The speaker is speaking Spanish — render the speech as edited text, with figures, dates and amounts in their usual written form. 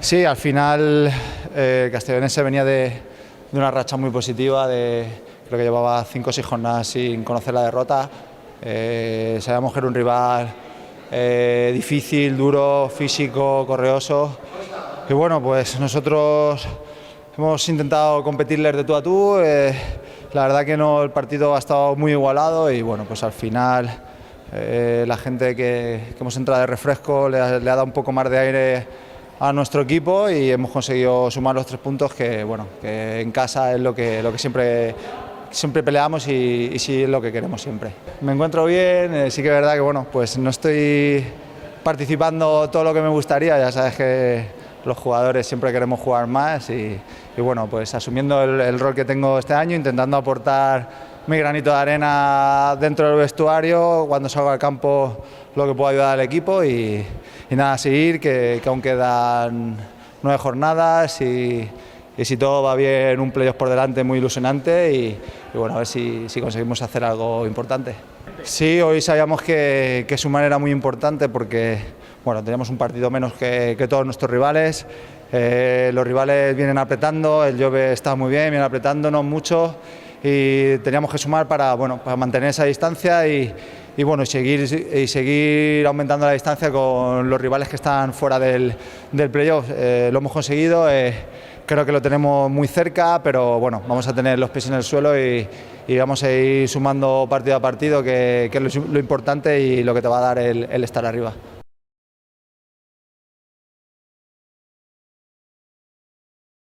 Sí, al final Castellonense venía de una racha muy positiva, creo que llevaba 5 o 6 jornadas sin conocer la derrota. Sabíamos que era un rival difícil, duro, físico, correoso. Y bueno, pues nosotros hemos intentado competirles de tú a tú. La verdad que no, el partido ha estado muy igualado y bueno, pues al final la gente que hemos entrado de refresco le ha dado un poco más de aire a nuestro equipo y hemos conseguido sumar los 3 puntos que, bueno, que en casa es lo que siempre peleamos y sí es lo que queremos siempre. Me encuentro bien, sí que es verdad que bueno, pues no estoy participando todo lo que me gustaría, ya sabes que los jugadores siempre queremos jugar más y bueno, pues asumiendo el rol que tengo este año, intentando aportar mi granito de arena dentro del vestuario, cuando salgo al campo lo que puedo ayudar al equipo y nada, seguir, que aún quedan 9 jornadas y si todo va bien, un playoff por delante muy ilusionante y bueno, a ver si conseguimos hacer algo importante. Sí, hoy sabíamos que sumar era muy importante porque bueno, teníamos un partido menos que todos nuestros rivales. Los rivales vienen apretando, el Jove está muy bien, viene apretándonos mucho y teníamos que sumar para mantener esa distancia y seguir aumentando la distancia con los rivales que están fuera del playoff. Lo hemos conseguido, creo que lo tenemos muy cerca, pero bueno, vamos a tener los pies en el suelo y vamos a ir sumando partido a partido, que es lo importante y lo que te va a dar el estar arriba.